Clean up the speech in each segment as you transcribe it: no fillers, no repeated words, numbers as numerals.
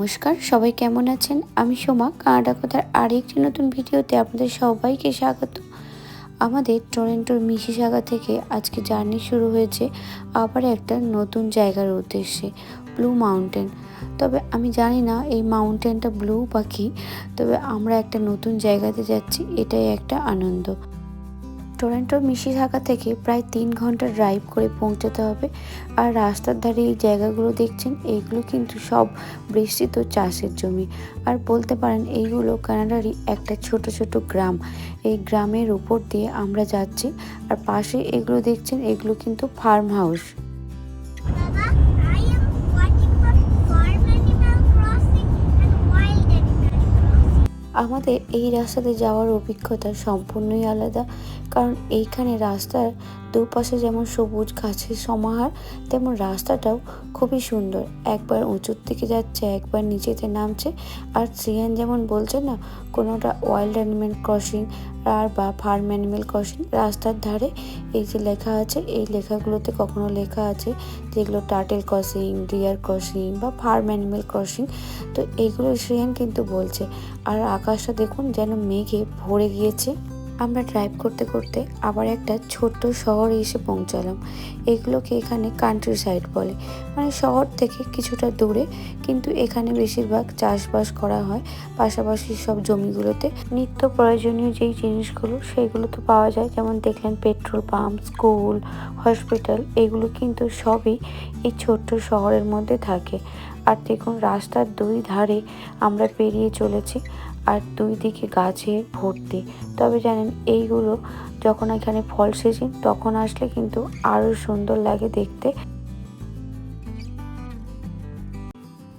নমস্কার, সবাই কেমন আছেন? আমি সোমা, কানাডা কথার আরেকটি নতুন ভিডিওতে আপনাদের সবাইকে স্বাগত। আমাদের টরন্টোর মিসিসাগা থেকে আজকে জার্নি শুরু হয়েছে আবার একটা নতুন জায়গার উদ্দেশ্যে, ব্লু মাউন্টেন। তবে আমি জানি না এই মাউন্টেনটা ব্লু বা কী, তবে আমরা একটা নতুন জায়গাতে যাচ্ছি, এটাই একটা আনন্দ। টরন্টোর মিসিসাগা থেকে প্রায় 3 ঘন্টা ড্রাইভ করে পৌঁছাতে হবে। আর রাস্তার ধারে এই জায়গাগুলো দেখছেন, এইগুলো কিন্তু সব বিস্তৃত চাষের জমি। আর বলতে পারেন এইগুলো কানাডারই একটা ছোট ছোট গ্রাম। এই গ্রামের উপর দিয়ে আমরা যাচ্ছি। আর পাশে এগুলো দেখছেন, এগুলো কিন্তু ফার্ম হাউস। আমাদের এই রাস্তাতে যাওয়ার অভিজ্ঞতা সম্পূর্ণই আলাদা, কারণ এইখানে রাস্তার দুপাশে যেমন সবুজ গাছের সমাহার, তেমন রাস্তাটাও খুবই সুন্দর। একবার উঁচুর দিকে যাচ্ছে, একবার নিচেতে নামছে। আর শ্রিয়ান যেমন বলছে না, কোনোটা ওয়াইল্ড অ্যানিমেল ক্রসিং আর বা ফার্ম অ্যানিমেল ক্রসিং। রাস্তার ধারে এই যে লেখা আছে, এই লেখাগুলোতে কখনো লেখা আছে যেগুলো টার্টেল ক্রসিং, ডিয়ার ক্রসিং বা ফার্ম অ্যানিমেল ক্রসিং। তো এইগুলো শ্রিয়ান কিন্তু বলছে। আর আকাশটা দেখুন যেন মেঘে ভরে গিয়েছে। আমরা ড্রাইভ করতে করতে আবার একটা ছোট্ট শহরে এসে পৌঁছালাম। এগুলোকে এখানে কান্ট্রি সাইড বলে, মানে শহর থেকে কিছুটা দূরে, কিন্তু এখানে বেশিরভাগ চাষবাস করা হয়। পাশাপাশি সব জমিগুলোতে নিত্য প্রয়োজনীয় যেই জিনিসগুলো সেইগুলো তো পাওয়া যায়, যেমন দেখলেন পেট্রোল পাম্প, স্কুল, হসপিটাল, এগুলো কিন্তু সবই এই ছোট্ট শহরের মধ্যে থাকে। আর দেখুন রাস্তার দুই ধারে আমরা পেরিয়ে চলেছি, আর দুই দিকে গাছে ভর্তি। তবে জানেন, এইগুলো যখন এখানে ফল সিজন তখন আসলে কিন্তু আরও সুন্দর লাগে দেখতে।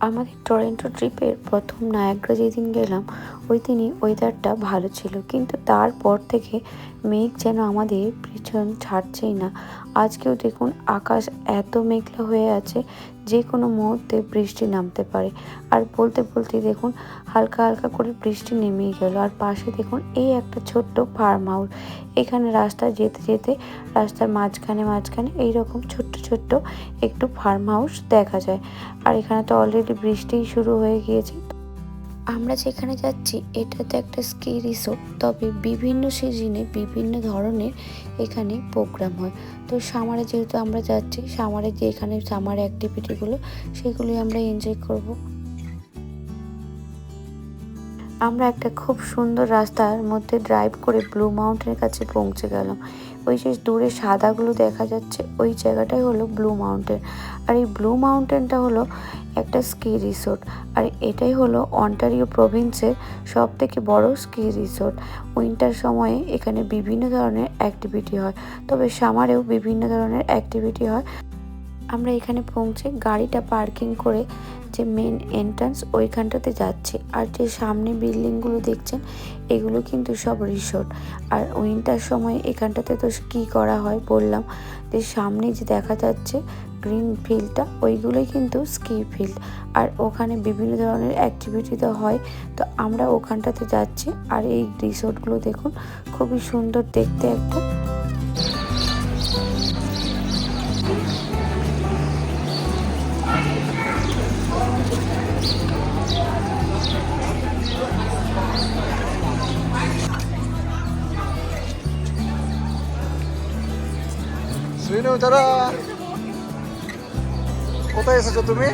আমাদের টরন্টো ট্রিপের প্রথম নায়াগ্রা যেদিন গেলাম, ওই দিনই ওয়েদারটা ভালো ছিল, কিন্তু তারপর থেকে মেঘ যেন আমাদের পিছন ছাড়ছেই না। আজকেও দেখুন আকাশ এত মেঘলা হয়ে আছে, যে কোনো মুহূর্তে বৃষ্টি নামতে পারে। আর বলতে বলতে দেখুন হালকা হালকা করে বৃষ্টি নেমেই গেল। আর পাশে দেখুন এই একটা ছোট্ট ফার্ম হাউস। এখানে রাস্তা যেতে যেতে রাস্তার মাঝখানে মাঝখানে এইরকম ছোট্ট ছোট্ট একটু ফার্ম হাউস দেখা যায়। আর এখানে তো অলরেডি বৃষ্টি শুরু হয়ে গিয়েছে। আমরা যেখানে যাচ্ছি এটা তো একটা স্কি রিসোর্ট, তবে বিভিন্ন সিজনে বিভিন্ন ধরনের এখানে প্রোগ্রাম হয়। তো সামারে যেহেতু আমরা যাচ্ছি, সামারে যে এখানে সামার অ্যাক্টিভিটিগুলো সেগুলি আমরা এনজয় করব। আমরা একটা খুব সুন্দর রাস্তার মধ্যে ড্রাইভ করে ব্লু মাউন্টেনের কাছে পৌঁছে গেলাম। ওই যে দূরে সাদাগুলো দেখা যাচ্ছে, ওই জায়গাটাই হলো ব্লু মাউন্টেন। আর এই ব্লু মাউন্টেনটা হলো একটা স্কি রিসোর্ট। আর এটাই হলো অন্টারিও প্রভিন্সের সব থেকে বড় স্কি রিসোর্ট। উইন্টার সময়ে এখানে বিভিন্ন ধরনের অ্যাক্টিভিটি হয়, তবে সামারেও বিভিন্ন ধরনের অ্যাক্টিভিটি হয়। আমরা এখানে পৌঁছে গাড়িটা পার্কিং করে যে মেন এন্ট্রান্স ওইখানটাতে যাচ্ছি। আর যে সামনে বিল্ডিংগুলো দেখছেন, এগুলো কিন্তু সব রিসোর্ট। আর উইন্টার সময় এখানটাতে তো কি করা হয় বললাম, যে সামনে যে দেখা যাচ্ছে গ্রিন ফিল্ডটা, ওইগুলোই কিন্তু স্কি ফিল্ড। আর ওখানে বিভিন্ন ধরনের অ্যাক্টিভিটি তো হয়, তো আমরা ওখানটাতে যাচ্ছি। আর এই রিসোর্টগুলো দেখুন খুবই সুন্দর দেখতে একটা। শ্রীনু, তারা কোথায় এসেছো তুমি?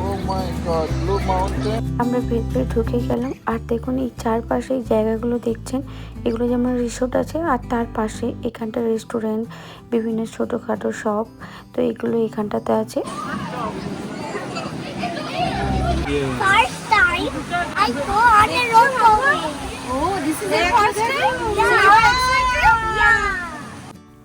ও মাই গড, ব্লু মাউন্টেন। আমরা ভেতরে ঢুকে গেলাম। আর দেখুন এই চারপাশে এই জায়গাগুলো দেখছেন, এগুলো যেমন রিসোর্ট আছে, আর তার পাশে এখানটা রেস্টুরেন্ট, বিভিন্ন ছোটোখাটো শপ, তো এগুলো এখানটাতে আছে। First time I go on a road movie. Oh, this is the first time? Yeah.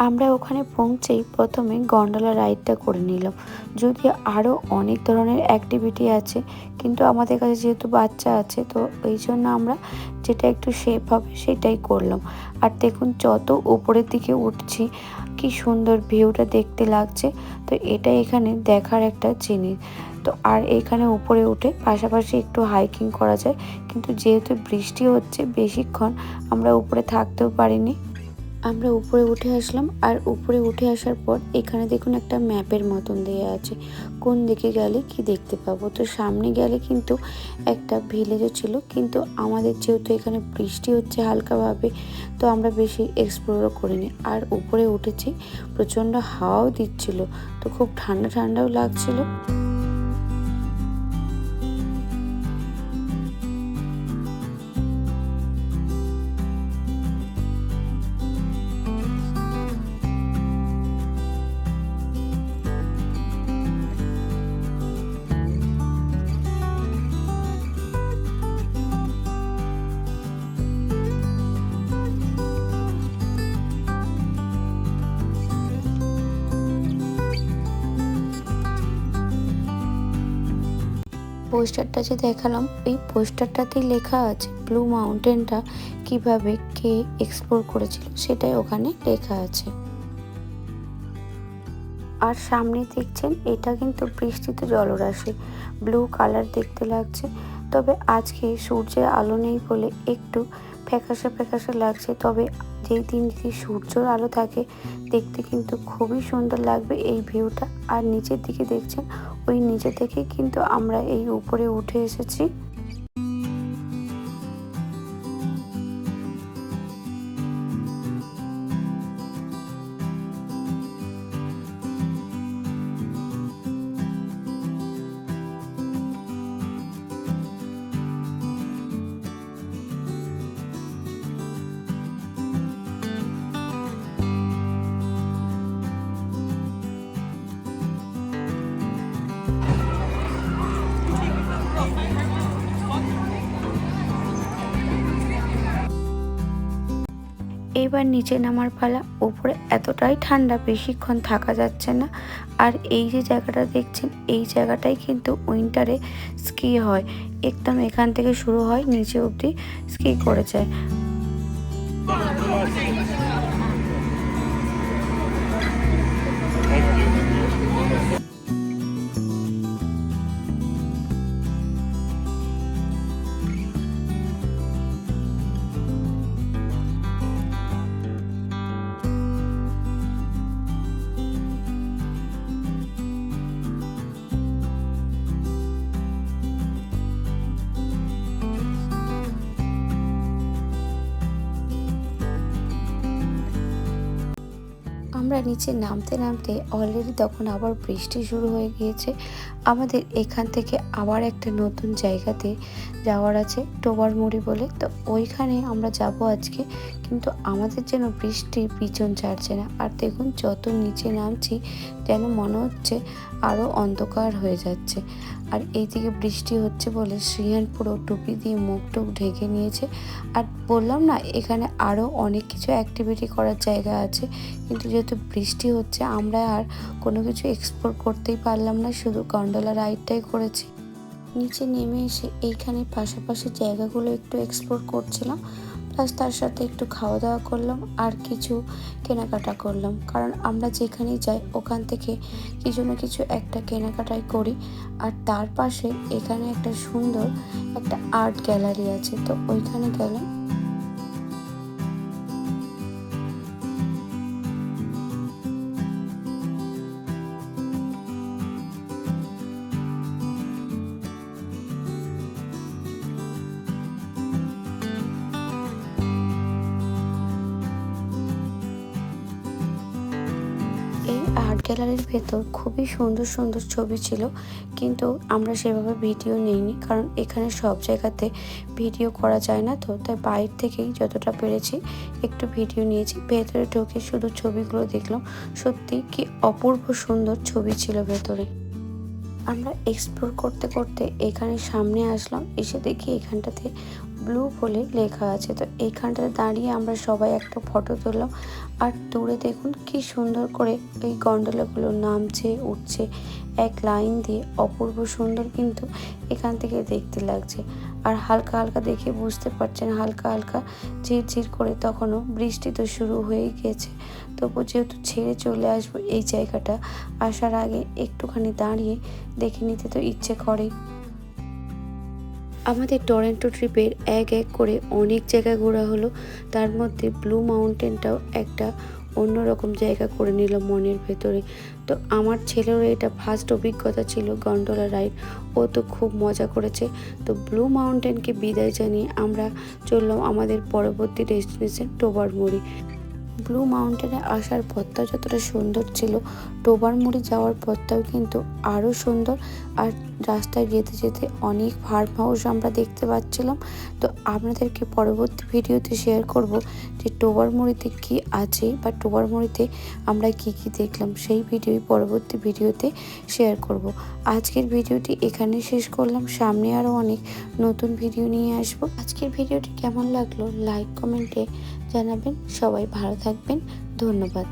আমরা ওখানে পৌঁছেই প্রথমে গন্ডোলা রাইডটা করে নিলাম। যদিও আরও অনেক ধরনের অ্যাক্টিভিটি আছে, কিন্তু আমাদের কাছে যেহেতু বাচ্চা আছে, তো এই জন্য আমরা যেটা একটু সেফ হবে সেটাই করলাম। আর দেখুন যত উপরের দিকে উঠছি, কি সুন্দর ভিউটা দেখতে লাগছে। তো এটা এখানে দেখার একটা জিনিস। তো আর এইখানে উপরে উঠে পাশাপাশি একটু হাইকিং করা যায়, কিন্তু যেহেতু বৃষ্টি হচ্ছে বেশিক্ষণ আমরা উপরে থাকতেও পারিনি। আমরা উপরে উঠে আসলাম, আর উপরে উঠে আসার পর এখানে দেখুন একটা ম্যাপের মতন দেয়া আছে কোন দিকে গেলে কি দেখতে পাবো। তো সামনে গেলে কিন্তু একটা ভিলেজও ছিল, কিন্তু আমাদের যেহেতু এখানে বৃষ্টি হচ্ছে হালকাভাবে, তো আমরা বেশি এক্সপ্লোরও করিনি। আর উপরে উঠেছি, প্রচণ্ড হাওয়াও দিচ্ছিল, তো খুব ঠান্ডা ঠান্ডাও লাগছিল। পোস্টারটা যে দেখালাম, এই পোস্টারটাতেই লেখা আছে ব্লু মাউন্টেনটা কিভাবে কে এক্সপ্লোর করেছিল সেটাই ওখানে লেখা আছে। আর সামনে দেখছেন এটা কিন্তু বৃষ্টিতে জলরাশি, ব্লু কালার দেখতে লাগছে। তবে আজকে সূর্যের আলো নেই বলে একটু ফ্যাকাশে ফ্যাকাশে লাগছে, তবে যেই দিন যদি সূর্যের আলো থাকে দেখতে কিন্তু খুবই সুন্দর লাগবে এই ভিউটা। আর নিচের দিকে দেখছেন, ওই নিচে থেকে কিন্তু আমরা এই উপরে উঠে এসেছি। এবার নিচে নামার পালা। উপরে এতটাই ঠান্ডা, বেশিক্ষণ থাকা যাচ্ছে না। আর এই যে জায়গাটা দেখছেন, এই জায়গাটাই কিন্তু উইন্টারে স্কি হয়, একদম এখান থেকে শুরু হয় নিচে অবধি স্কি করে যায়। আমরা নিচে নামতে নামতে অলরেডি তখন আবার বৃষ্টি শুরু হয়ে গিয়েছে। আমাদের এখান থেকে আবার একটা নতুন জায়গাতে যাওয়ার আছে, টোবারমুড়ি বলে। তো ওইখানে আমরা যাব আজকে, কিন্তু আমাদের যেন বৃষ্টির পিছন ছাড়ছে না। আর দেখুন যত নিচে নামছি যেন মনে হচ্ছে আরও অন্ধকার হয়ে যাচ্ছে। আর এইদিকে বৃষ্টি হচ্ছে বলে শ্রিয়ান পুরো টুপি দিয়ে মুখ টুক ঢেকে নিয়েছে। আর বললাম না, এখানে আরও অনেক কিছু অ্যাক্টিভিটি করার জায়গা আছে, কিন্তু যেহেতু বৃষ্টি হচ্ছে আমরা আর কোনো কিছু এক্সপ্লোর করতেই পারলাম না, শুধু গন্ডোলা রাইডটাই করেছি। নিচে নেমে এসে এইখানে পাশাপাশি জায়গাগুলো একটু এক্সপ্লোর করছিলাম, প্লাস তার সাথে একটু খাওয়া দাওয়া করলাম আর কিছু কেনাকাটা করলাম। কারণ আমরা যেখানেই যাই ওখান থেকে কিছু না কিছু একটা কেনাকাটাই করি। আর তার পাশে এখানে একটা সুন্দর একটা আর্ট গ্যালারি আছে, তো ওইখানে গেলাম। এই আর্ট গ্যালারির ভেতর খুবই সুন্দর সুন্দর ছবি ছিল, কিন্তু আমরা সেভাবে ভিডিও নিইনি, কারণ এখানে সব জায়গাতে ভিডিও করা যায় না। তো তাই বাইরে থেকেই যতটা পেরেছি একটু ভিডিও নিয়েছি। ভেতরে ঢুকে শুধু ছবিগুলো দেখলাম, সত্যি কি অপূর্ব সুন্দর ছবি ছিল ভেতরে। আমরা এক্সপ্লোর করতে করতে এখানে সামনে আসলাম, এসে দেখি এখানটাতে ব্লু বলে লেখা আছে। তো এইখানটাতে দাঁড়িয়ে আমরা সবাই একটা ফটো তুললাম। আর দূরে দেখুন কি সুন্দর করে এই গন্ডোলাগুলো নামছে উঠছে এক লাইন দিয়ে, অপূর্ব সুন্দর কিন্তু এখান থেকে দেখতে লাগছে। আর হালকা হালকা দেখে বুঝতে পারছেন হালকা হালকা ঝিরঝির করে, তখনও বৃষ্টি তো শুরু হয়েই গিয়েছে। তবু যেহেতু ছেড়ে চলে আসবো এই জায়গাটা, আসার আগে একটুখানি দাঁড়িয়ে দেখে নিতে তো ইচ্ছে করে। আমাদের টরন্টো ট্রিপের এক এক করে অনেক জায়গা ঘোরা হলো, তার মধ্যে ব্লু মাউন্টেনটাও একটা অন্যরকম জায়গা করে নিল মনের ভেতরে। তো আমার ছেলেরও এটা ফার্স্ট অভিজ্ঞতা ছিল গন্ডোলা রাইড, ও তো খুব মজা করেছে। তো ব্লু মাউন্টেনকে বিদায় জানিয়ে আমরা চললাম আমাদের পরবর্তী ডেস্টিনেশন টোবারমুড়ি। ব্লু মাউন্টেনে আসার পথটা যতটা সুন্দর ছিল, টোবারমুড়ি যাওয়ার পথটাও কিন্তু আরও সুন্দর। আর রাস্তায় যেতে যেতে অনেক ফার্ম হাউস আমরা দেখতে পাচ্ছিলাম। তো আপনাদেরকে পরবর্তী ভিডিওতে শেয়ার করব যে টোবারমুড়িতে কি আছে বা টোবারমুড়িতে আমরা কি কি দেখলাম, সেই ভিডিওই পরবর্তী ভিডিওতে শেয়ার করব। আজকের ভিডিওটি এখানে শেষ করলাম, সামনে আরও অনেক নতুন ভিডিও নিয়ে আসব। আজকের ভিডিওটি কেমন লাগলো লাইক কমেন্টে জানাবেন। সবাই ভালো থাকবেন, ধন্যবাদ।